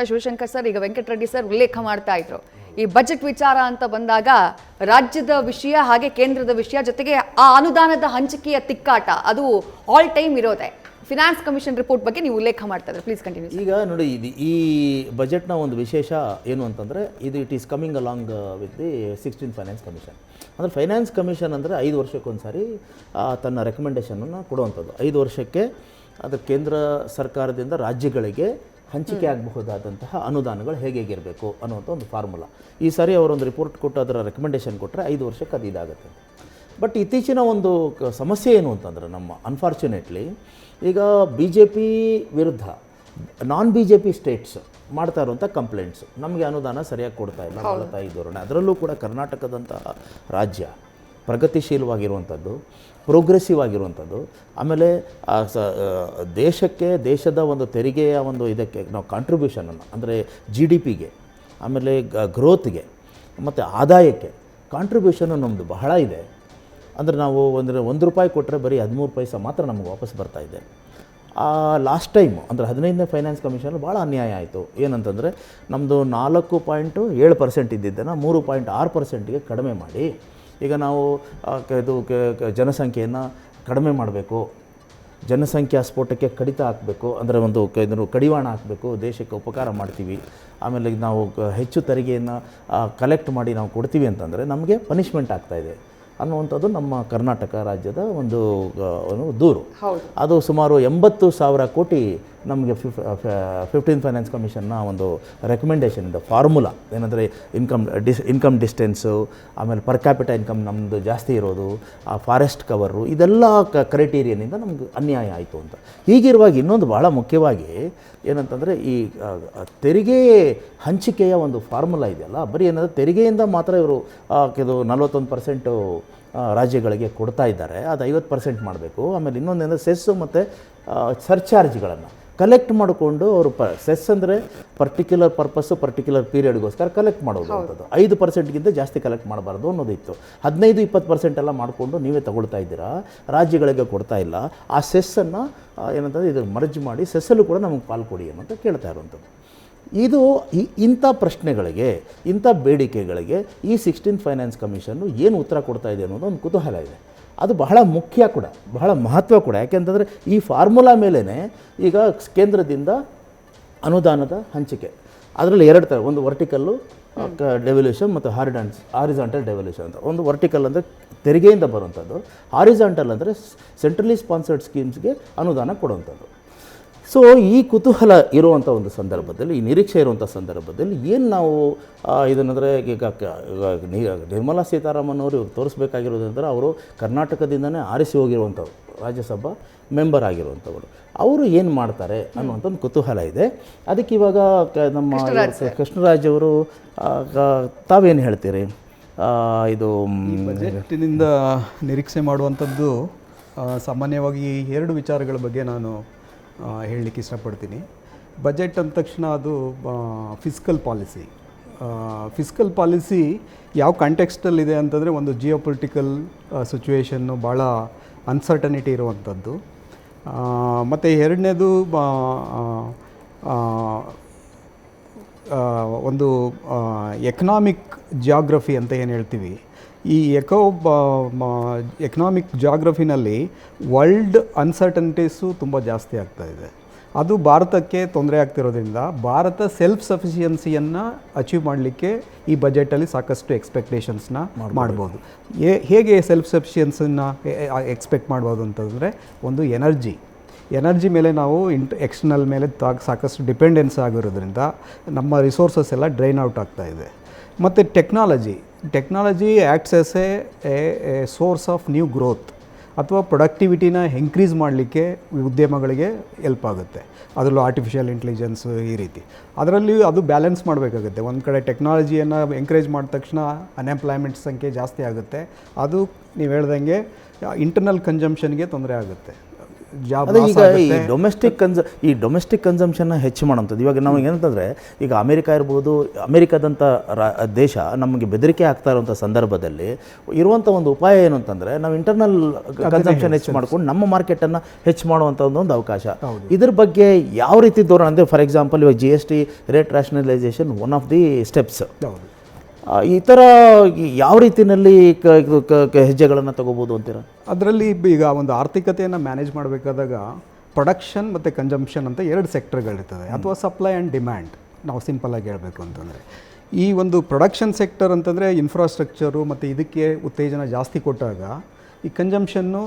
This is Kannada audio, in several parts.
ಶಿವಶಂಕರ್ ಸರ್ ಈಗ ವೆಂಕಟರೆಡ್ಡಿ ಸರ್ ಉಲ್ಲೇಖ ಮಾಡ್ತಾ ಇದ್ರು ಈ ಬಜೆಟ್ ವಿಚಾರ ಅಂತ ಬಂದಾಗ ರಾಜ್ಯದ ವಿಷಯ ಹಾಗೆ ಕೇಂದ್ರದ ವಿಷಯ ಜೊತೆಗೆ ಆ ಅನುದಾನದ ಹಂಚಿಕೆಯ ತಿಕ್ಕಾಟ ಅದು ಆಲ್ ಟೈಮ್ ಇರೋದೆ. ಫಿನಾನ್ಸ್ ಕಮಿಷನ್ ರಿಪೋರ್ಟ್ ಬಗ್ಗೆ ನೀವು ಉಲ್ಲೇಖ ಮಾಡ್ತಾ ಇದ್ರೆ ಪ್ಲೀಸ್ ಕಂಟಿನ್ಯೂ. ಈಗ ನೋಡಿ ಈ ಬಜೆಟ್ನ ಒಂದು ವಿಶೇಷ ಏನು ಅಂತಂದರೆ it is coming along with the 16th finance commission. ಅಂದರೆ ಫೈನಾನ್ಸ್ ಕಮಿಷನ್ ಅಂದರೆ 5 ವರ್ಷಕ್ಕೊಂದ್ಸಾರಿ ತನ್ನ ರೆಕಮೆಂಡೇಷನನ್ನು ಕೊಡುವಂಥದ್ದು. 5 ವರ್ಷಕ್ಕೆ ಅದು ಕೇಂದ್ರ ಸರ್ಕಾರದಿಂದ ರಾಜ್ಯಗಳಿಗೆ ಹಂಚಿಕೆ ಆಗಬಹುದಾದಂತಹ ಅನುದಾನಗಳು ಹೇಗಿರಬೇಕು ಅನ್ನುವಂಥ ಒಂದು ಫಾರ್ಮುಲಾ. ಈ ಸಾರಿ ಅವರೊಂದು ರಿಪೋರ್ಟ್ ಕೊಟ್ಟು ಅದರ ರೆಕಮೆಂಡೇಷನ್ ಕೊಟ್ಟರೆ 5 ವರ್ಷಕ್ಕೆ ಅದು ಇದಾಗುತ್ತೆ. ಬಟ್ ಇತ್ತೀಚಿನ ಒಂದು ಸಮಸ್ಯೆ ಏನು ಅಂತಂದರೆ ಅನ್ಫಾರ್ಚುನೇಟ್ಲಿ ಈಗ BJP ವಿರುದ್ಧ BJP ಸ್ಟೇಟ್ಸ್ ಮಾಡ್ತಾ ಇರುವಂಥ ಕಂಪ್ಲೇಂಟ್ಸ್, ನಮಗೆ ಅನುದಾನ ಸರಿಯಾಗಿ ಕೊಡ್ತಾ ಇಲ್ಲ, ಮಲತಾಯಿ ಧೋರಣೆ. ಅದರಲ್ಲೂ ಕೂಡ ಕರ್ನಾಟಕದಂತಹ ರಾಜ್ಯ ಪ್ರಗತಿಶೀಲವಾಗಿರುವಂಥದ್ದು, ಪ್ರೋಗ್ರೆಸಿವ್ ಆಗಿರುವಂಥದ್ದು, ಆಮೇಲೆ ದೇಶದ ಒಂದು ತೆರಿಗೆಯ ಒಂದು ಇದಕ್ಕೆ ನಾವು ಕಾಂಟ್ರಿಬ್ಯೂಷನನ್ನು ಅಂದರೆ GDPಗೆ, ಆಮೇಲೆ ಗ್ರೋತ್ಗೆ ಮತ್ತು ಆದಾಯಕ್ಕೆ ಕಾಂಟ್ರಿಬ್ಯೂಷನ್ನು ನಮ್ಮದು ಬಹಳ ಇದೆ. ಅಂದರೆ ನಾವು ಒಂದು ರೂಪಾಯಿ ಕೊಟ್ಟರೆ ಬರೀ 13 ಪೈಸೆ ಮಾತ್ರ ನಮಗೆ ವಾಪಸ್ ಬರ್ತಾ ಇದೆ. ಲಾಸ್ಟ್ ಟೈಮು ಅಂದರೆ 15ನೇ ಫೈನಾನ್ಸ್ ಕಮಿಷನ್ ಭಾಳ ಅನ್ಯಾಯ ಆಯಿತು. ಏನಂತಂದರೆ ನಮ್ಮದು 4.7% ಇದ್ದಿದ್ದನ್ನು 3.6%ಗೆ ಕಡಿಮೆ ಮಾಡಿ, ಈಗ ನಾವು ಇದು ಜನಸಂಖ್ಯೆಯನ್ನು ಕಡಿಮೆ ಮಾಡಬೇಕು, ಜನಸಂಖ್ಯಾ ಸ್ಫೋಟಕ್ಕೆ ಕಡಿತ ಹಾಕಬೇಕು, ಅಂದರೆ ಒಂದು ಇದನ್ನು ಕಡಿವಾಣ ಹಾಕಬೇಕು, ದೇಶಕ್ಕೆ ಉಪಕಾರ ಮಾಡ್ತೀವಿ, ಆಮೇಲೆ ನಾವು ಹೆಚ್ಚು ತೆರಿಗೆಯನ್ನು ಕಲೆಕ್ಟ್ ಮಾಡಿ ನಾವು ಕೊಡ್ತೀವಿ ಅಂತಂದರೆ ನಮಗೆ ಪನಿಷ್ಮೆಂಟ್ ಆಗ್ತಾಯಿದೆ ಅನ್ನುವಂಥದ್ದು ನಮ್ಮ ಕರ್ನಾಟಕ ರಾಜ್ಯದ ಒಂದು ದೂರು. ಅದು ಸುಮಾರು 80,000 ಕೋಟಿ ನಮಗೆ 15th ಫೈನಾನ್ಸ್ ಕಮಿಷನ್ನ ಒಂದು ರೆಕಮೆಂಡೇಷನ್ ಇದೆ. ಫಾರ್ಮುಲಾ ಏನಂದರೆ ಇನ್ಕಮ್ ಡಿಸ್ಟೆನ್ಸು, ಆಮೇಲೆ ಪರ್ ಕ್ಯಾಪಿಟಲ್ ಇನ್ಕಮ್ ನಮ್ಮದು ಜಾಸ್ತಿ ಇರೋದು, ಆ ಫಾರೆಸ್ಟ್ ಕವರು, ಇದೆಲ್ಲ ಕ್ರೈಟೀರಿಯನಿಂದ ನಮ್ಗೆ ಅನ್ಯಾಯ ಆಯಿತು ಅಂತ. ಹೀಗಿರುವಾಗ ಇನ್ನೊಂದು ಭಾಳ ಮುಖ್ಯವಾಗಿ ಏನಂತಂದರೆ ಈ ತೆರಿಗೆ ಹಂಚಿಕೆಯ ಒಂದು ಫಾರ್ಮುಲಾ ಇದೆಯಲ್ಲ, ಬರೀ ಏನಂದರೆ ತೆರಿಗೆಯಿಂದ ಮಾತ್ರ ಇವರು ಇದು 41% ರಾಜ್ಯಗಳಿಗೆ ಕೊಡ್ತಾ ಇದ್ದಾರೆ, ಅದು 50% ಮಾಡಬೇಕು. ಆಮೇಲೆ ಇನ್ನೊಂದೇನೆಂದರೆ ಸೆಸ್ಸು ಮತ್ತು ಸರ್ಚಾರ್ಜ್ಗಳನ್ನು ಕಲೆಕ್ಟ್ ಮಾಡಿಕೊಂಡು ಅವರು ಸೆಸ್ ಅಂದರೆ ಪರ್ಟಿಕ್ಯುಲರ್ ಪರ್ಪಸ್ಸು ಪರ್ಟಿಕ್ಯುಲರ್ ಪೀರಿಯಡ್ಗೋಸ್ಕರ ಕಲೆಕ್ಟ್ ಮಾಡೋದು ಅಂಥದ್ದು. 5%ಗಿಂತ ಜಾಸ್ತಿ ಕಲೆಕ್ಟ್ ಮಾಡಬಾರ್ದು ಅನ್ನೋದಿತ್ತು. 15-20% ಎಲ್ಲ ಮಾಡಿಕೊಂಡು ನೀವೇ ತಗೊಳ್ತಾ ಇದ್ದೀರಾ, ರಾಜ್ಯಗಳಿಗೆ ಕೊಡ್ತಾ ಇಲ್ಲ. ಆ ಸೆಸ್ಸನ್ನು ಏನಂತಂದರೆ ಇದು ಮರ್ಜ್ ಮಾಡಿ ಸೆಸ್ಸಲ್ಲೂ ಕೂಡ ನಮಗೆ ಪಾಲು ಕೊಡಿ ಅಂತ ಕೇಳ್ತಾ ಇರುವಂಥದ್ದು. ಇದು ಇಂಥ ಪ್ರಶ್ನೆಗಳಿಗೆ, ಇಂಥ ಬೇಡಿಕೆಗಳಿಗೆ ಈ 16th ಫೈನಾನ್ಸ್ ಕಮಿಷನ್ನು ಏನು ಉತ್ತರ ಕೊಡ್ತಾ ಇದೆ ಅನ್ನೋದು ಒಂದು ಕುತೂಹಲ ಇದೆ. ಅದು ಬಹಳ ಮುಖ್ಯ ಕೂಡ, ಬಹಳ ಮಹತ್ವ ಕೂಡ. ಯಾಕೆಂತಂದರೆ ಈ ಫಾರ್ಮುಲಾ ಮೇಲೇ ಈಗ ಕೇಂದ್ರದಿಂದ ಅನುದಾನದ ಹಂಚಿಕೆ, ಅದರಲ್ಲಿ 2 ಥರ, ಒಂದು ವರ್ಟಿಕಲ್ಲು ಡೆವಲ್ಯೂಷನ್ ಮತ್ತು ಹಾರಿಜಾಂಟಲ್ ಡೆವಲ್ಯೂಷನ್ ಅಂತ. ಒಂದು ವರ್ಟಿಕಲ್ ಅಂದರೆ ತೆರಿಗೆಯಿಂದ ಬರುವಂಥದ್ದು, ಹಾರಿಜಾಂಟಲ್ ಅಂದರೆ ಸೆಂಟ್ರಲಿ ಸ್ಪಾನ್ಸರ್ಡ್ ಸ್ಕೀಮ್ಸ್ಗೆ ಅನುದಾನ ಕೊಡುವಂಥದ್ದು. ಸೊ ಈ ಕುತೂಹಲ ಇರುವಂಥ ಒಂದು ಸಂದರ್ಭದಲ್ಲಿ, ಈ ನಿರೀಕ್ಷೆ ಇರುವಂಥ ಸಂದರ್ಭದಲ್ಲಿ ಏನು ನಾವು ಇದನ್ನಂದರೆ ಈಗ ನಿರ್ಮಲಾ ಸೀತಾರಾಮನ್ ಅವರು ತೋರಿಸ್ಬೇಕಾಗಿರೋದಂದ್ರೆ ಅವರು ಕರ್ನಾಟಕದಿಂದನೇ ಆರಿಸಿ ಹೋಗಿರುವಂಥವ್ರು, ರಾಜ್ಯಸಭಾ ಮೆಂಬರ್ ಆಗಿರುವಂಥವರು, ಅವರು ಏನು ಮಾಡ್ತಾರೆ ಅನ್ನುವಂಥ ಒಂದು ಕುತೂಹಲ ಇದೆ. ಅದಕ್ಕೆ ಇವಾಗ ನಮ್ಮ ಕೃಷ್ಣರಾಜ್ ಅವರು ತಾವೇನು ಹೇಳ್ತೀರಿ? ಇದು ಬಜೆಟ್ಟಿನಿಂದ ನಿರೀಕ್ಷೆ ಮಾಡುವಂಥದ್ದು ಸಾಮಾನ್ಯವಾಗಿ 2 ವಿಚಾರಗಳ ಬಗ್ಗೆ ನಾನು ಹೇಳಲಿಕ್ಕೆ ಇಷ್ಟಪಡ್ತೀನಿ. ಬಜೆಟ್ ಅಂದ ತಕ್ಷಣ ಅದು ಫಿಸ್ಕಲ್ ಪಾಲಿಸಿ ಯಾವ ಕಾಂಟೆಕ್ಸ್ಟಲ್ಲಿದೆ ಅಂತಂದರೆ, ಒಂದು ಜಿಯೋಪೊಲಿಟಿಕಲ್ ಸಿಚುವೇಷನ್ನು ಭಾಳ ಅನ್ಸರ್ಟನಿಟಿ ಇರುವಂಥದ್ದು. ಮತ್ತು 2ನೇದು ಒಂದು ಎಕನಾಮಿಕ್ ಜಿಯೋಗ್ರಫಿ ಅಂತ ಏನು ಹೇಳ್ತೀವಿ, ಈ ಎಕನಾಮಿಕ್ ಜಾಗ್ರಫಿನಲ್ಲಿ ವರ್ಲ್ಡ್ ಅನ್ಸರ್ಟನಿಟೀಸು ತುಂಬ ಜಾಸ್ತಿ ಆಗ್ತಾಯಿದೆ. ಅದು ಭಾರತಕ್ಕೆ ತೊಂದರೆ ಆಗ್ತಿರೋದ್ರಿಂದ ಭಾರತ ಸೆಲ್ಫ್ ಸಫಿಷಿಯನ್ಸಿಯನ್ನು ಅಚೀವ್ ಮಾಡಲಿಕ್ಕೆ ಈ ಬಜೆಟಲ್ಲಿ ಸಾಕಷ್ಟು ಎಕ್ಸ್ಪೆಕ್ಟೇಷನ್ಸ್ನ ಮಾಡ್ಬೋದು. ಹೇಗೆ ಸೆಲ್ಫ್ ಸಫಿಷಿಯನ್ಸನ್ನು ಎಕ್ಸ್ಪೆಕ್ಟ್ ಮಾಡ್ಬೋದು ಅಂತಂದರೆ, ಒಂದು ಎನರ್ಜಿ ಮೇಲೆ ನಾವು ಎಕ್ಸ್ಟರ್ನಲ್ ಮೇಲೆ ಸಾಕಷ್ಟು ಡಿಪೆಂಡೆನ್ಸ್ ಆಗಿರೋದ್ರಿಂದ ನಮ್ಮ ರಿಸೋರ್ಸಸ್ ಎಲ್ಲ ಡ್ರೈನ್ ಔಟ್ ಆಗ್ತಾಯಿದೆ. ಮತ್ತು technology acts as a source of new growth ಅಥವಾ ಪ್ರೊಡಕ್ಟಿವಿಟಿನ ಇನ್ಕ್ರೀಸ್ ಮಾಡಲಿಕ್ಕೆ ಉದ್ಯಮಗಳಿಗೆ ಹೆಲ್ಪ್ ಆಗುತ್ತೆ. ಅದರಲ್ಲೂ ಆರ್ಟಿಫಿಷಿಯಲ್ ಇಂಟೆಲಿಜೆನ್ಸು ಈ ರೀತಿ ಅದರಲ್ಲಿ ಅದು ಬ್ಯಾಲೆನ್ಸ್ ಮಾಡಬೇಕಾಗುತ್ತೆ. ಒಂದು ಕಡೆ ಟೆಕ್ನಾಲಜಿಯನ್ನು ಎಂಕರೇಜ್ ಮಾಡಿದ ತಕ್ಷಣ ಅನ್ಎಂಪ್ಲಾಯ್ಮೆಂಟ್ ಸಂಖ್ಯೆ ಜಾಸ್ತಿ ಆಗುತ್ತೆ, ಅದು ನೀವು ಹೇಳ್ದಂಗೆ ಇಂಟರ್ನಲ್ ಕನ್ಸಂಪ್ಷನ್ಗೆ ತೊಂದರೆ ಆಗುತ್ತೆ. ಜಾಬ್ ಅದೇ ಈಗ ಈ ಡೊಮೆಸ್ಟಿಕ್ ಕನ್ಸಂಪ್ಷನ್ನ ಹೆಚ್ಚು ಮಾಡೋಂಥದ್ದು. ಇವಾಗ ನಾವು ಏನಂತಂದರೆ, ಈಗ ಅಮೇರಿಕಾ ಇರ್ಬೋದು, ಅಮೇರಿಕಾದಂಥ ದೇಶ ನಮಗೆ ಬೆದರಿಕೆ ಆಗ್ತಾ ಇರುವಂಥ ಸಂದರ್ಭದಲ್ಲಿ ಇರುವಂಥ ಒಂದು ಉಪಾಯ ಏನು ಅಂತಂದರೆ, ನಾವು ಇಂಟರ್ನಲ್ ಕನ್ಸಂಪ್ಷನ್ ಹೆಚ್ಚು ಮಾಡ್ಕೊಂಡು ನಮ್ಮ ಮಾರ್ಕೆಟನ್ನು ಹೆಚ್ಚು ಮಾಡುವಂಥ ಒಂದು ಅವಕಾಶ. ಇದ್ರ ಬಗ್ಗೆ ಯಾವ ರೀತಿ ಧೋರಣೆ ಅಂದರೆ, ಫಾರ್ ಎಕ್ಸಾಂಪಲ್ ಇವಾಗ GST rate rationalisation one of the steps. ಈ ಥರ ಯಾವ ರೀತಿಯಲ್ಲಿ ಹೆಜ್ಜೆಗಳನ್ನು ತಗೋಬೋದು ಅಂತೀರಾ? ಅದರಲ್ಲಿ ಈಗ ಒಂದು ಆರ್ಥಿಕತೆಯನ್ನು ಮ್ಯಾನೇಜ್ ಮಾಡಬೇಕಾದಾಗ ಪ್ರೊಡಕ್ಷನ್ ಮತ್ತು ಕನ್ಸಂಪ್ಷನ್ ಅಂತ 2 ಸೆಕ್ಟರ್ಗಳಿರ್ತದೆ, ಅಥವಾ ಸಪ್ಲೈ ಆ್ಯಂಡ್ ಡಿಮ್ಯಾಂಡ್. ನಾವು ಸಿಂಪಲ್ಲಾಗಿ ಹೇಳಬೇಕು ಅಂತಂದರೆ, ಈ ಒಂದು ಪ್ರೊಡಕ್ಷನ್ ಸೆಕ್ಟರ್ ಅಂತಂದರೆ ಇನ್ಫ್ರಾಸ್ಟ್ರಕ್ಚರು ಮತ್ತು ಇದಕ್ಕೆ ಉತ್ತೇಜನ ಜಾಸ್ತಿ ಕೊಟ್ಟಾಗ ಈ ಕನ್ಸಂಪ್ಷನ್ನು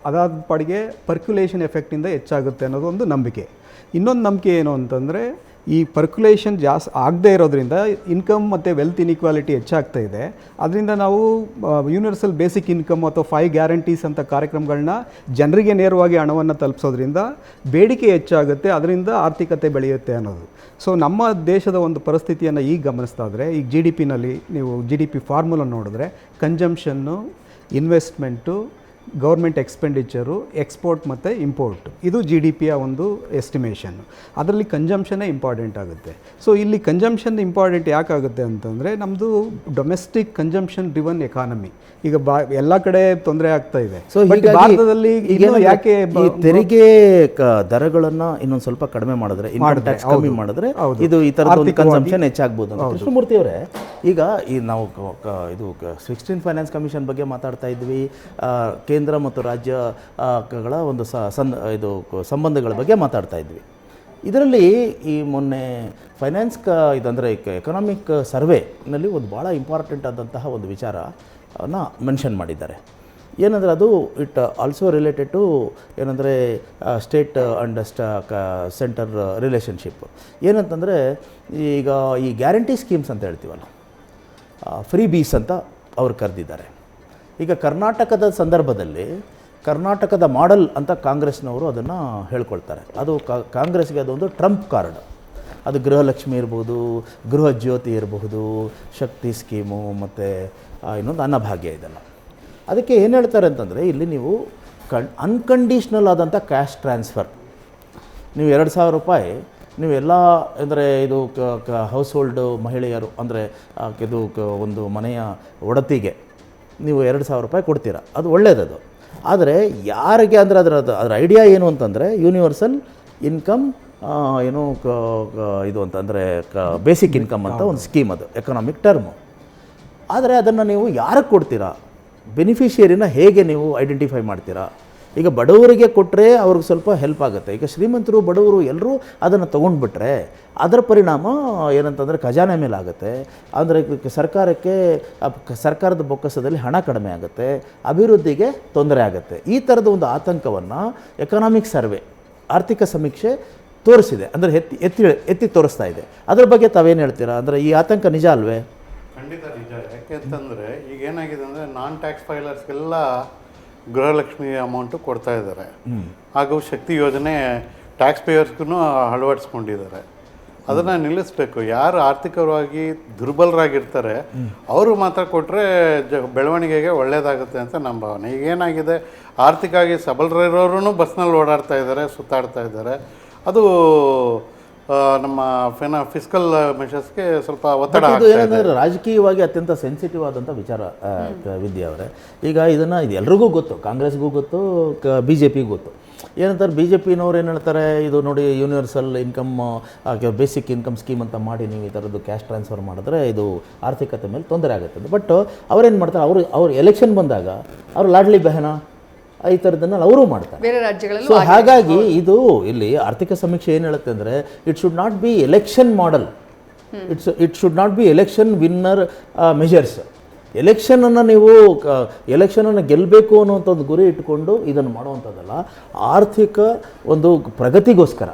ಅದಾದ ಪಾಡಿಗೆ ಪರ್ಕ್ಯುಲೇಷನ್ ಎಫೆಕ್ಟಿಂದ ಹೆಚ್ಚಾಗುತ್ತೆ ಅನ್ನೋದು ಒಂದು ನಂಬಿಕೆ. ಇನ್ನೊಂದು ನಂಬಿಕೆ ಏನು ಅಂತಂದರೆ, ಈ ಪರ್ಕ್ಯುಲೇಷನ್ ಜಾಸ್ತಿ ಆಗದೇ ಇರೋದ್ರಿಂದ ಇನ್ಕಮ್ ಮತ್ತು ವೆಲ್ತ್ ಇನ್ಇಕ್ವಾಲಿಟಿ ಹೆಚ್ಚಾಗ್ತಾ ಇದೆ. ಅದರಿಂದ ನಾವು ಯೂನಿವರ್ಸಲ್ ಬೇಸಿಕ್ ಇನ್ಕಮ್ ಅಥವಾ 5 ಗ್ಯಾರಂಟೀಸ್ ಅಂತ ಕಾರ್ಯಕ್ರಮಗಳನ್ನ ಜನರಿಗೆ ನೇರವಾಗಿ ಹಣವನ್ನು ತಲುಪಿಸೋದ್ರಿಂದ ಬೇಡಿಕೆ ಹೆಚ್ಚಾಗುತ್ತೆ, ಅದರಿಂದ ಆರ್ಥಿಕತೆ ಬೆಳೆಯುತ್ತೆ ಅನ್ನೋದು. ಸೊ ನಮ್ಮ ದೇಶದ ಒಂದು ಪರಿಸ್ಥಿತಿಯನ್ನು ಈಗ ಗಮನಿಸ್ತಾ ಇದ್ದರೆ, ಈಗ GDPನಲ್ಲಿ ನೀವು GDP ಫಾರ್ಮುಲಾ ನೋಡಿದ್ರೆ ಕನ್ಸಂಪ್ಷನ್ನು, ಇನ್ವೆಸ್ಟ್ಮೆಂಟು, ಗೌರ್ಮೆಂಟ್ ಎಕ್ಸ್ಪೆಂಡಿಚರು, ಎಕ್ಸ್ಪೋರ್ಟ್ ಮತ್ತು ಇಂಪೋರ್ಟ್, ಇದು GDPಯ ಒಂದು ಎಸ್ಟಿಮೇಷನ್ನು. ಅದರಲ್ಲಿ ಕನ್ಸಂಪ್ಷನ್ನೇ ಇಂಪಾರ್ಟೆಂಟ್ ಆಗುತ್ತೆ. ಸೊ ಇಲ್ಲಿ ಕನ್ಸಂಪ್ಷನ್ ಇಂಪಾರ್ಟೆಂಟ್ ಯಾಕಾಗುತ್ತೆ ಅಂತಂದರೆ, ನಮ್ಮದು ಡೊಮೆಸ್ಟಿಕ್ ಕನ್ಸಂಪ್ಷನ್ ಡ್ರಿವನ್ ಎಕಾನಮಿ. ಈಗ ಎಲ್ಲ ಕಡೆ ತೊಂದರೆ ಆಗ್ತಾ ಇದೆ. ಸೊ ಭಾರತದಲ್ಲಿ ಯಾಕೆ ಈ ತೆರಿಗೆ ದರಗಳನ್ನು ಇನ್ನೊಂದು ಸ್ವಲ್ಪ ಕಡಿಮೆ ಮಾಡಿದ್ರೆ, ಇನ್ಕಮ್ ಟ್ಯಾಕ್ಸ್ ಕಮ್ಮಿ ಮಾಡಿದ್ರೆ ಇದು ಈ ಥರದ ಕನ್ಸಂಪ್ಷನ್ ಹೆಚ್ಚಾಗ್ಬೋದು ಅಂತ. ಕೃಷ್ಣಮೂರ್ತಿ ಅವರೇ, ಈಗ ಈ ನಾವು ಇದು 16th ಫೈನಾನ್ಸ್ ಕಮಿಷನ್ ಬಗ್ಗೆ ಮಾತಾಡ್ತಾ ಇದ್ವಿ, ಕೇಂದ್ರ ಮತ್ತು ರಾಜ್ಯಗಳ ಒಂದು ಇದು ಸಂಬಂಧಗಳ ಬಗ್ಗೆ ಮಾತಾಡ್ತಾ ಇದ್ವಿ. ಇದರಲ್ಲಿ ಈ ಮೊನ್ನೆ ಫೈನಾನ್ಸ್ ಇದಂದರೆ ಎಕನಾಮಿಕ್ ಸರ್ವೆನಲ್ಲಿ ಒಂದು ಭಾಳ ಇಂಪಾರ್ಟೆಂಟ್ ಆದಂತಹ ಒಂದು ವಿಚಾರನ ಮೆನ್ಷನ್ ಮಾಡಿದ್ದಾರೆ. ಏನಂದರೆ ಅದು ಇಟ್ ಆಲ್ಸೋ ರಿಲೇಟೆಡ್ ಟು ಏನಂದರೆ ಸ್ಟೇಟ್ ಆ್ಯಂಡ್ ಸೆಂಟರ್ ರಿಲೇಷನ್ಶಿಪ್. ಏನಂತಂದರೆ, ಈಗ ಈ ಗ್ಯಾರಂಟಿ ಸ್ಕೀಮ್ಸ್ ಅಂತ ಹೇಳ್ತೀವಲ್ಲ, ಫ್ರೀ ಬೀಸ್ ಅಂತ ಅವ್ರು ಕರೆದಿದ್ದಾರೆ. ಈಗ ಕರ್ನಾಟಕದ ಸಂದರ್ಭದಲ್ಲಿ ಕರ್ನಾಟಕದ ಮಾಡೆಲ್ ಅಂತ ಕಾಂಗ್ರೆಸ್ನವರು ಅದನ್ನು ಹೇಳ್ಕೊಳ್ತಾರೆ. ಅದು ಕಾಂಗ್ರೆಸ್ಗೆ ಅದೊಂದು ಟ್ರಂಪ್ ಕಾರ್ಡ್. ಅದು ಗೃಹಲಕ್ಷ್ಮಿ ಇರ್ಬೋದು, ಗೃಹ ಜ್ಯೋತಿ ಇರಬಹುದು, ಶಕ್ತಿ ಸ್ಕೀಮು ಮತ್ತು ಇನ್ನೊಂದು ಅನ್ನಭಾಗ್ಯ ಇದೆಲ್ಲ. ಅದಕ್ಕೆ ಏನು ಹೇಳ್ತಾರೆ ಅಂತಂದರೆ, ಇಲ್ಲಿ ನೀವು ಅನ್ಕಂಡೀಷ್ನಲ್ ಆದಂಥ ಕ್ಯಾಶ್ ಟ್ರಾನ್ಸ್ಫರ್, ನೀವು 2,000 ರೂಪಾಯಿ ನೀವು ಎಲ್ಲ ಅಂದರೆ ಇದು ಹೌಸ್ ಹೋಲ್ಡ್ ಮಹಿಳೆಯರು ಅಂದರೆ ಇದು ಒಂದು ಮನೆಯ ಒಡತಿಗೆ ನೀವು 2,000 ರೂಪಾಯಿ ಕೊಡ್ತೀರಾ, ಅದು ಒಳ್ಳೆಯದದು. ಆದರೆ ಯಾರಿಗೆ ಅಂದರೆ ಅದರ ಐಡಿಯಾ ಏನು ಅಂತಂದರೆ, ಯೂನಿವರ್ಸಲ್ ಇನ್ಕಮ್ ಏನು ಇದು ಅಂತಂದರೆ ಬೇಸಿಕ್ ಇನ್ಕಮ್ ಅಂತ ಒಂದು ಸ್ಕೀಮ್, ಅದು ಎಕನಾಮಿಕ್ ಟರ್ಮು. ಆದರೆ ಅದನ್ನು ನೀವು ಯಾರಿಗೆ ಕೊಡ್ತೀರಾ, ಬೆನಿಫಿಷಿಯರಿನ ಹೇಗೆ ನೀವು ಐಡೆಂಟಿಫೈ ಮಾಡ್ತೀರಾ? ಈಗ ಬಡವರಿಗೆ ಕೊಟ್ಟರೆ ಅವ್ರಿಗೆ ಸ್ವಲ್ಪ ಹೆಲ್ಪ್ ಆಗುತ್ತೆ. ಈಗ ಶ್ರೀಮಂತರು ಬಡವರು ಎಲ್ಲರೂ ಅದನ್ನು ತೊಗೊಂಡ್ಬಿಟ್ರೆ ಅದರ ಪರಿಣಾಮ ಏನಂತಂದರೆ ಖಜಾನೆ ಮೇಲೆ ಆಗುತ್ತೆ. ಅಂದರೆ ಸರ್ಕಾರಕ್ಕೆ, ಸರ್ಕಾರದ ಬೊಕ್ಕಸದಲ್ಲಿ ಹಣ ಕಡಿಮೆ ಆಗುತ್ತೆ, ಅಭಿವೃದ್ಧಿಗೆ ತೊಂದರೆ ಆಗುತ್ತೆ. ಈ ಥರದ ಒಂದು ಆತಂಕವನ್ನು ಎಕನಾಮಿಕ್ ಸರ್ವೆ, ಆರ್ಥಿಕ ಸಮೀಕ್ಷೆ ತೋರಿಸಿದೆ, ಅಂದರೆ ಎತ್ತಿ ತೋರಿಸ್ತಾ ಇದೆ. ಅದರ ಬಗ್ಗೆ ತಾವೇನು ಹೇಳ್ತೀರಾ? ಅಂದರೆ ಈ ಆತಂಕ ನಿಜ ಅಲ್ವೇ? ಖಂಡಿತ ನಿಜ. ಯಾಕೆ ಅಂತಂದರೆ, ಈಗ ಏನಾಗಿದೆ ಅಂದರೆ, ನಾನ್ ಟ್ಯಾಕ್ಸ್ ಫೈಲರ್ಸ್ಗೆಲ್ಲ ಗೃಹಲಕ್ಷ್ಮಿ ಅಮೌಂಟು ಕೊಡ್ತಾ ಇದ್ದಾರೆ. ಹಾಗೂ ಶಕ್ತಿ ಯೋಜನೆ ಟ್ಯಾಕ್ಸ್ ಪೇಯರ್ಸ್ಗೂ ಅಳವಡಿಸ್ಕೊಂಡಿದ್ದಾರೆ. ಅದನ್ನು ನಿಲ್ಲಿಸಬೇಕು. ಯಾರು ಆರ್ಥಿಕವಾಗಿ ದುರ್ಬಲರಾಗಿರ್ತಾರೆ ಅವರು ಮಾತ್ರ ಕೊಟ್ಟರೆ ಬೆಳವಣಿಗೆಗೆ ಒಳ್ಳೆಯದಾಗುತ್ತೆ ಅಂತ ನಮ್ಮ ಭಾವನೆ. ಈಗೇನಾಗಿದೆ, ಆರ್ಥಿಕವಾಗಿ ಸಬಲರಿರೋರು ಬಸ್ನಲ್ಲಿ ಓಡಾಡ್ತಾ ಇದ್ದಾರೆ, ಸುತ್ತಾಡ್ತಾ ಇದ್ದಾರೆ. ಅದು ನಮ್ಮ ಫಿಸ್ಕಲ್ ಮೆಷರ್ಸ್ಗೆ ಸ್ವಲ್ಪ ಒತ್ತಡ ಆಗ್ತಾ ಇದೆ. ರಾಜಕೀಯವಾಗಿ ಅತ್ಯಂತ ಸೆನ್ಸಿಟಿವ್ ಆದಂಥ ವಿಚಾರ ವಿದ್ಯಾ ಅವರೇ. ಈಗ ಇದನ್ನು ಇದು ಎಲ್ರಿಗೂ ಗೊತ್ತು, ಕಾಂಗ್ರೆಸ್ಗೂ ಗೊತ್ತು, BJPಗೂ ಗೊತ್ತು. ಏನಂತಾರೆ, BJPನವ್ರು ಏನು ಹೇಳ್ತಾರೆ, ಇದು ನೋಡಿ universal income basic income scheme ಅಂತ ಮಾಡಿ ನೀವು ಈ ಥರದ್ದು ಕ್ಯಾಶ್ ಟ್ರಾನ್ಸ್ಫರ್ ಮಾಡಿದ್ರೆ ಇದು ಆರ್ಥಿಕತೆ ಮೇಲೆ ತೊಂದರೆ ಆಗುತ್ತೆ. ಬಟ್ ಅವ್ರೇನು ಮಾಡ್ತಾರೆ, ಅವ್ರು ಎಲೆಕ್ಷನ್ ಬಂದಾಗ ಅವರು ಲಾಡ್ಲಿ ಬೆಹನ ಈ ಥರದನ್ನ ಅವರು ಮಾಡ್ತಾರೆ ಬೇರೆ ರಾಜ್ಯಗಳಲ್ಲಿ. ಸೊ ಹಾಗಾಗಿ ಇದು ಇಲ್ಲಿ ಆರ್ಥಿಕ ಸಮೀಕ್ಷೆ ಏನು ಹೇಳುತ್ತೆ ಅಂದರೆ, it should not be election model, it should not be election winner measures. ಎಲೆಕ್ಷನನ್ನು ನೀವು ಎಲೆಕ್ಷನನ್ನು ಗೆಲ್ಲಬೇಕು ಅನ್ನುವಂಥ ಒಂದು ಗುರಿ ಇಟ್ಕೊಂಡು ಇದನ್ನು ಮಾಡುವಂಥದ್ದಲ್ಲ. ಆರ್ಥಿಕ ಒಂದು ಪ್ರಗತಿಗೋಸ್ಕರ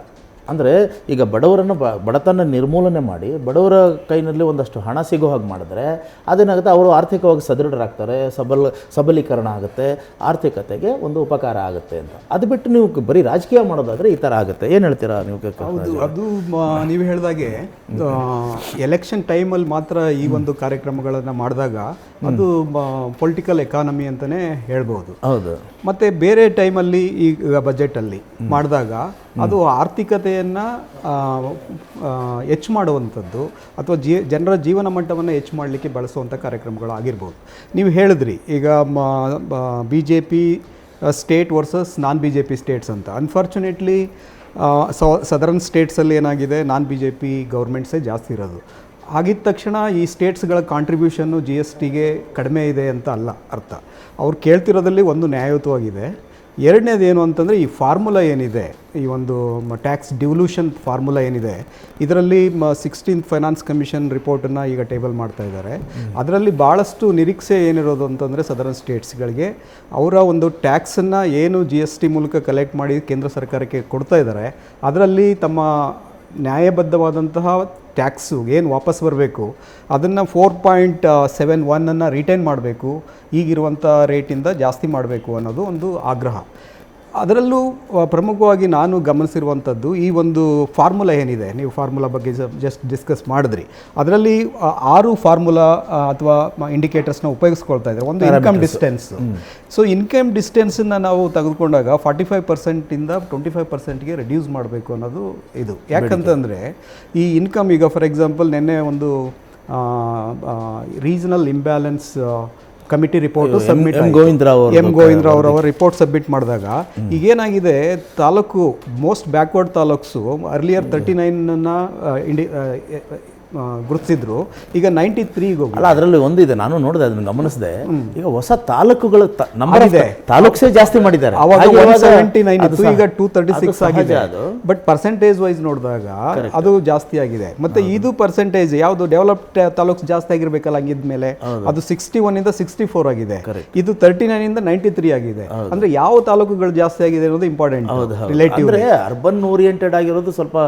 ಅಂದರೆ ಈಗ ಬಡವರನ್ನು ಬಡತನ ನಿರ್ಮೂಲನೆ ಮಾಡಿ ಬಡವರ ಕೈನಲ್ಲಿ ಒಂದಷ್ಟು ಹಣ ಸಿಗೋ ಹಾಗೆ ಮಾಡಿದ್ರೆ ಅದೇನಾಗುತ್ತೆ, ಅವರು ಆರ್ಥಿಕವಾಗಿ ಸದೃಢರಾಗ್ತಾರೆ, ಸಬಲೀಕರಣ ಆಗುತ್ತೆ, ಆರ್ಥಿಕತೆಗೆ ಒಂದು ಉಪಕಾರ ಆಗುತ್ತೆ ಅಂತ. ಅದು ಬಿಟ್ಟು ನೀವು ಬರೀ ರಾಜಕೀಯ ಮಾಡೋದಾದರೆ ಈ ಥರ ಆಗುತ್ತೆ. ಏನು ಹೇಳ್ತೀರಾ ನೀವು? ಹೌದು, ಅದು ನೀವು ಹೇಳಿದಾಗೆ ಎಲೆಕ್ಷನ್ ಟೈಮಲ್ಲಿ ಮಾತ್ರ ಈ ಒಂದು ಕಾರ್ಯಕ್ರಮಗಳನ್ನು ಮಾಡಿದಾಗ ಅದು ಪೊಲಿಟಿಕಲ್ ಎಕಾನಮಿ ಅಂತಲೇ ಹೇಳ್ಬೋದು. ಹೌದು. ಮತ್ತು ಬೇರೆ ಟೈಮಲ್ಲಿ ಈಗ ಬಜೆಟಲ್ಲಿ ಮಾಡಿದಾಗ ಅದು ಆರ್ಥಿಕತೆಯನ್ನು ಹೆಚ್ಚು ಮಾಡುವಂಥದ್ದು ಅಥವಾ ಜನರ ಜೀವನ ಮಟ್ಟವನ್ನು ಹೆಚ್ಚು ಮಾಡಲಿಕ್ಕೆ ಬಳಸುವಂಥ ಕಾರ್ಯಕ್ರಮಗಳು ಆಗಿರ್ಬೋದು. ನೀವು ಹೇಳಿದ್ರಿ ಈಗ BJP ಸ್ಟೇಟ್ ವರ್ಸಸ್ ನಾನ್ BJP ಸ್ಟೇಟ್ಸ್ ಅಂತ. ಅನ್ಫಾರ್ಚುನೇಟ್ಲಿ ಸದರ್ನ್ ಸ್ಟೇಟ್ಸಲ್ಲಿ ಏನಾಗಿದೆ, ನಾನ್ BJP ಗೌರ್ಮೆಂಟ್ಸೇ ಜಾಸ್ತಿ ಇರೋದು. ಆಗಿದ ತಕ್ಷಣ ಈ ಸ್ಟೇಟ್ಸ್ಗಳ ಕಾಂಟ್ರಿಬ್ಯೂಷನ್ನು GSTಗೆ ಕಡಿಮೆ ಇದೆ ಅಂತ ಅಲ್ಲ ಅರ್ಥ. ಅವ್ರು ಕೇಳ್ತಿರೋದಲ್ಲಿ ಒಂದು ನ್ಯಾಯಯುತವಾಗಿದೆ. ಎರಡನೇದು ಏನು ಅಂತಂದರೆ ಈ ಫಾರ್ಮುಲಾ ಏನಿದೆ, ಈ ಒಂದು ಟ್ಯಾಕ್ಸ್ ಡಿವಲ್ಯೂಷನ್ ಫಾರ್ಮುಲಾ ಏನಿದೆ, ಇದರಲ್ಲಿ 16th ಫೈನಾನ್ಸ್ ಕಮಿಷನ್ ರಿಪೋರ್ಟನ್ನು ಈಗ ಟೇಬಲ್ ಮಾಡ್ತಾ ಇದ್ದಾರೆ. ಅದರಲ್ಲಿ ಭಾಳಷ್ಟು ನಿರೀಕ್ಷೆ ಏನಿರೋದು ಅಂತಂದರೆ ಸದರ್ನ್ ಸ್ಟೇಟ್ಸ್ಗಳಿಗೆ ಅವರ ಒಂದು ಟ್ಯಾಕ್ಸನ್ನು ಏನು GST ಮೂಲಕ ಕಲೆಕ್ಟ್ ಮಾಡಿ ಕೇಂದ್ರ ಸರ್ಕಾರಕ್ಕೆ ಕೊಡ್ತಾ ಇದ್ದಾರೆ, ಅದರಲ್ಲಿ ತಮ್ಮ ನ್ಯಾಯಬದ್ಧವಾದಂತಹ ಟ್ಯಾಕ್ಸು ಏನು ವಾಪಸ್ ಬರಬೇಕು ಅದನ್ನು 4.71 ರಿಟೈನ್ ಮಾಡಬೇಕು, ಈಗಿರುವಂಥ ರೇಟಿಂದ ಜಾಸ್ತಿ ಮಾಡಬೇಕು ಅನ್ನೋದು ಒಂದು ಆಗ್ರಹ. ಅದರಲ್ಲೂ ಪ್ರಮುಖವಾಗಿ ನಾನು ಗಮನಿಸಿರುವಂಥದ್ದು ಈ ಒಂದು ಫಾರ್ಮುಲಾ ಏನಿದೆ, ನೀವು ಫಾರ್ಮುಲಾ ಬಗ್ಗೆ ಜಸ್ಟ್ ಡಿಸ್ಕಸ್ ಮಾಡಿದ್ರಿ. ಅದರಲ್ಲಿ 6 ಫಾರ್ಮುಲಾ ಅಥವಾ ಇಂಡಿಕೇಟರ್ಸ್ನ ಉಪಯೋಗಿಸ್ಕೊಳ್ತಾ ಇದ್ದಾರೆ. ಒಂದು ಇನ್ಕಮ್ ಡಿಸ್ಟೆನ್ಸ್. ಸೊ ಇನ್ಕಮ್ ಡಿಸ್ಟೆನ್ಸನ್ನು ನಾವು ತೆಗೆದುಕೊಂಡಾಗ 45%ಇಂದ 25%ಗೆ ರೆಡ್ಯೂಸ್ ಮಾಡಬೇಕು ಅನ್ನೋದು ಇದು. ಯಾಕಂತಂದರೆ ಈ ಇನ್ಕಮ್ ಈಗ ಫಾರ್ ಎಕ್ಸಾಂಪಲ್ ನಿನ್ನೆ ಒಂದು regional imbalance committee report submit M Govinda Rao ಅವರ ರಿಪೋರ್ಟ್ ಸಬ್ಮಿಟ್ ಮಾಡಿದಾಗ ಈಗೇನಾಗಿದೆ, ತಾಲೂಕು ಮೋಸ್ಟ್ ಬ್ಯಾಕ್ವರ್ಡ್ ತಾಲೂಕ್ಸು ಅರ್ಲಿಯರ್ 39 ಗುರುತಿಸಿದ್ರು, ಈಗ 93 ಹೋಗಿ. ಅಲ್ಲ, ಅದರಲ್ಲಿ ಒಂದಿದೆ, ನಾನು ನೋಡಿದೆ, ಅದನ್ನು ಗಮನಿಸಿದೆ. ಈಗ ಹೊಸ ತಾಲೂಕುಗಳ ನಂಬರ್ ಇದೆ, ತಾಲೂಕ್ಸೇ ಜಾಸ್ತಿ ಮಾಡಿದ್ದಾರೆ. ಅವಾಗ 179 ಇತ್ತು, ಈಗ 236 ಆಗಿದೆ. ಬಟ್ ಪರ್ಸೆಂಟೇಜ್ ವೈಸ್ ನೋಡಿದಾಗ ಅದು ಜಾಸ್ತಿ ಆಗಿದೆ. ಮತ್ತೆ ಇದು ಪರ್ಸೆಂಟೇಜ್ ಯಾವುದು ಡೆವಲಪ್ಡ್ ತಾಲೂಕ್ಸ್ ಜಾಸ್ತಿ ಆಗಿರ್ಬೇಕಲ್ಲ, ಹಂಗಿದ್ಮೇಲೆ ಅದು 61 ಇಂದ 64 ಆಗಿದೆ. ಇದು 39 ಇಂದ 93 ಆಗಿದೆ. ಅಂದ್ರೆ ಯಾವ ತಾಲೂಕುಗಳು ಜಾಸ್ತಿ ಆಗಿದೆ ಅನ್ನೋದು ಇಂಪಾರ್ಟೆಂಟ್. ರಿಲೇಟಿವ್ ಅರ್ಬನ್ ಓರಿಯೆಂಟೆಡ್ ಆಗಿರೋದು ಸ್ವಲ್ಪ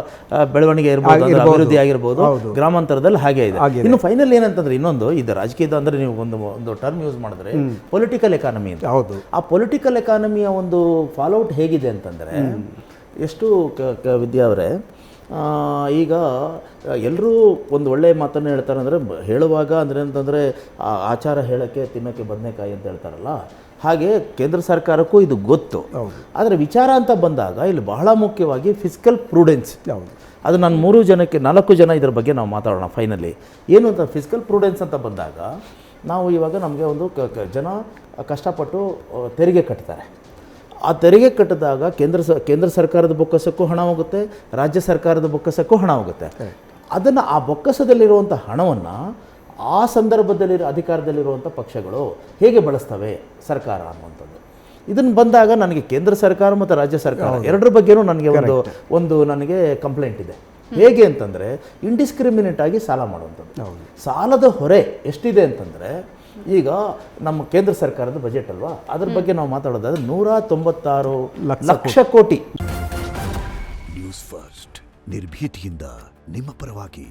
ಬೆಳವಣಿಗೆ ಇರಬಹುದು, ಅಭಿವೃದ್ಧಿ ಆಗಿರಬಹುದು, ಗ್ರಾಮಾಂತರದಲ್ಲಿ ಹಾಗೆ ಇದೆ. ಇನ್ನು ಫೈನಲ್ ಏನಂತಂದ್ರೆ ಇನ್ನೊಂದು ಇದು ರಾಜಕೀಯದ ಅಂದ್ರೆ ನೀವು ಒಂದು ಟರ್ಮ್ ಯೂಸ್ ಮಾಡಿದ್ರೆ ಪೊಲಿಟಿಕಲ್ ಎಕಾನಮಿ ಅಂತ. ಹೌದು. ಆ ಪೊಲಿಟಿಕಲ್ ಎಕಾನಮಿಯ ಒಂದು ಫಾಲೋಔಟ್ ಹೇಗಿದೆ ಅಂತಂದ್ರೆ ಎಷ್ಟು ವಿದ್ಯಾ ಅವರೇ, ಈಗ ಎಲ್ಲರೂ ಒಂದು ಒಳ್ಳೆಯ ಮಾತನ್ನು ಹೇಳ್ತಾರೆ. ಅಂದರೆ ಹೇಳುವಾಗ ಅಂದರೆ ಅಂತಂದರೆ ಆಚಾರ ಹೇಳೋಕ್ಕೆ ತಿನ್ನೋಕ್ಕೆ ಬದನೆಕಾಯಿ ಅಂತ ಹೇಳ್ತಾರಲ್ಲ, ಹಾಗೆ ಕೇಂದ್ರ ಸರ್ಕಾರಕ್ಕೂ ಇದು ಗೊತ್ತು. ಆದರೆ ವಿಚಾರ ಅಂತ ಬಂದಾಗ ಇಲ್ಲಿ ಬಹಳ ಮುಖ್ಯವಾಗಿ ಫಿಸ್ಕಲ್ ಪ್ರೂಡೆನ್ಸ್. ಅದು ನಾನು 4 ಜನ ಇದರ ಬಗ್ಗೆ ನಾವು ಮಾತಾಡೋಣ. ಫೈನಲಿ ಏನು ಅಂತ ಫಿಸ್ಕಲ್ ಪ್ರೂಡೆನ್ಸ್ ಅಂತ ಬಂದಾಗ ನಾವು ಇವಾಗ ನಮಗೆ ಒಂದು ಜನ ಕಷ್ಟಪಟ್ಟು ತೆರಿಗೆ ಕಟ್ತಾರೆ. ಆ ತೆರಿಗೆ ಕಟ್ಟಿದಾಗ ಕೇಂದ್ರ ಸರ್ಕಾರದ ಬೊಕ್ಕಸಕ್ಕೂ ಹಣ ಹೋಗುತ್ತೆ, ರಾಜ್ಯ ಸರ್ಕಾರದ ಬೊಕ್ಕಸಕ್ಕೂ ಹಣ ಹೋಗುತ್ತೆ. ಅದನ್ನು ಆ ಬೊಕ್ಕಸದಲ್ಲಿರುವಂಥ ಹಣವನ್ನು ಆ ಸಂದರ್ಭದಲ್ಲಿ ಅಧಿಕಾರದಲ್ಲಿರುವಂಥ ಪಕ್ಷಗಳು ಹೇಗೆ ಬಳಸ್ತವೆ ಸರ್ಕಾರ ಅನ್ನುವಂಥದ್ದು. ಇದನ್ನು ಬಂದಾಗ ನನಗೆ ಕೇಂದ್ರ ಸರ್ಕಾರ ಮತ್ತು ರಾಜ್ಯ ಸರ್ಕಾರ ಎರಡರ ಬಗ್ಗೆನೂ ನನಗೆ ಒಂದು ನನಗೆ ಕಂಪ್ಲೇಂಟ್ ಇದೆ. ಹೇಗೆ ಅಂತಂದರೆ ಇಂಡಿಸ್ಕ್ರಿಮಿನೇಟ್ ಆಗಿ ಸಾಲ ಮಾಡುವಂಥದ್ದು. ಸಾಲದ ಹೊರೆ ಎಷ್ಟಿದೆ ಅಂತಂದರೆ, ಈಗ ನಮ್ಮ ಕೇಂದ್ರ ಸರ್ಕಾರದ ಬಜೆಟ್ ಅಲ್ವಾ, ಅದ್ರ ಬಗ್ಗೆ ನಾವು ಮಾತಾಡೋದಾದ್ರೆ 196 ಲಕ್ಷ ಕೋಟಿ. ನ್ಯೂಸ್ ಫಸ್ಟ್ ನಿರ್ಭೀತಿಯಿಂದ ನಿಮ್ಮ ಪರವಾಗಿ.